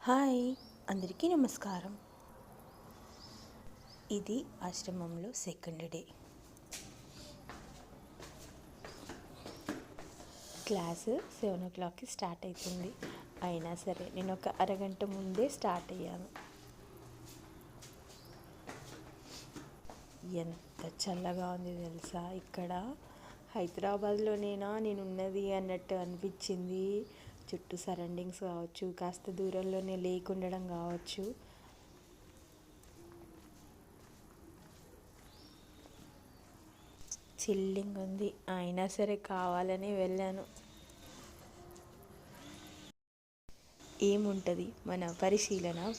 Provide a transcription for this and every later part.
Hi, అందరికీ నమస్కారం. ఇది ఆశ్రమంలో సెకండ్ డే. క్లాసు 7 o'clockకి స్టార్ట్ అవుతుంది. అయినా సరే నేను ఒక అరగంట ముందే స్టార్ట్ అయ్యాను. ఎంత చల్లగా ఉంది తెలుసా! ఇక్కడ హైదరాబాద్లోనేనా నేను ఉన్నది అన్నట్టు అనిపించింది. చుట్టూ సరౌండింగ్స్ కావచ్చు, కాస్త దూరంలోనే లేక్ ఉండడం కావచ్చు, చిల్లింగ్ ఉంది. అయినా సరే కావాలని వెళ్ళాను. ఏముంటుంది మన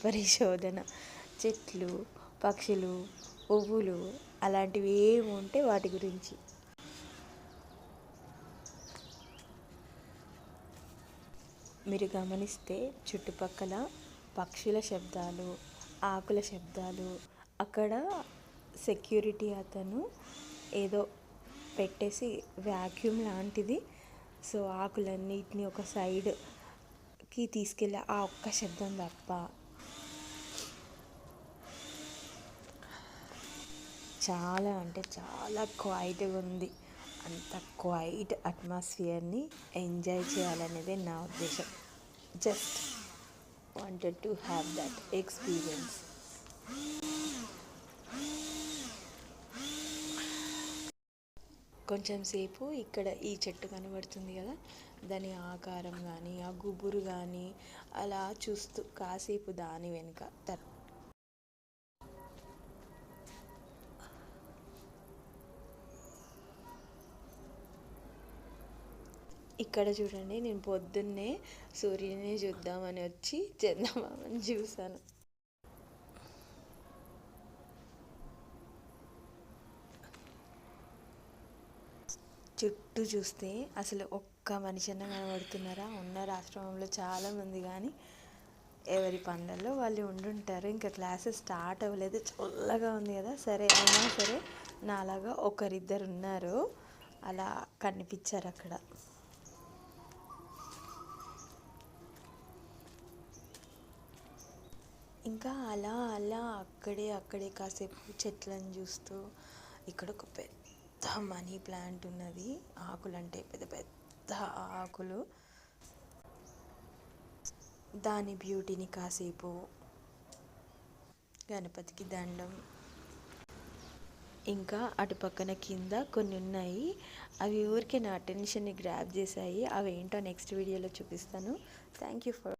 పరిశోధన, చెట్లు, పక్షులు, పువ్వులు అలాంటివి ఏముంటే వాటి గురించి. మీరు గమనిస్తే చుట్టుపక్కల పక్షుల శబ్దాలు, ఆకుల శబ్దాలు, అక్కడ సెక్యూరిటీ అతను ఏదో పెట్టేసి వ్యాక్యూమ్ లాంటిది, సో ఆకులన్నిటిని ఒక సైడ్కి తీసుకెళ్ళి ఆ ఒక్క శబ్దం తప్ప చాలా అంటే చాలా క్వైట్గా ఉంది. అంత క్వైట్ అట్మాస్ఫియర్ని ఎంజాయ్ చేయాలనేదే నా ఉద్దేశం. Just wanted to have that experience. కొంచెం సేపు ఇక్కడ ఈ చెట్టు కనబడుతుంది కదా, దాని ఆకారం కానీ ఆ గుబురు కానీ అలా చూస్తూ కాసేపు దాని వెనుక ఇక్కడ చూడండి, నేను పొద్దున్నే సూర్యుని చూద్దామని వచ్చి చందమామని చూశాను. చుట్టూ చూస్తే అసలు ఒక్క మనిషి అన్న కనబడుతున్నారా? ఉన్నారు ఆశ్రమంలో చాలామంది, కానీ ఎవరి పనులలో వాళ్ళు ఉండుంటారు. ఇంకా క్లాసెస్ స్టార్ట్ అవ్వలేదు, చల్లగా ఉంది కదా. సరే అయినా సరే నాలాగా ఒకరిద్దరు ఉన్నారు, అలా కనిపించారు అక్కడ. ఇంకా అలా అలా అక్కడే కాసేపు చెట్లను చూస్తూ, ఇక్కడ ఒక పెద్ద మనీ ప్లాంట్ ఉన్నది. ఆకులు అంటే పెద్ద పెద్ద ఆకులు, దాని బ్యూటీని కాసేపు, గణపతికి దండం. ఇంకా అటు పక్కన కింద కొన్ని ఉన్నాయి, అవి ఊరికే నా అటెన్షన్ని గ్రాప్ చేశాయి. అవి ఏంటో నెక్స్ట్ వీడియోలో చూపిస్తాను. Thank you for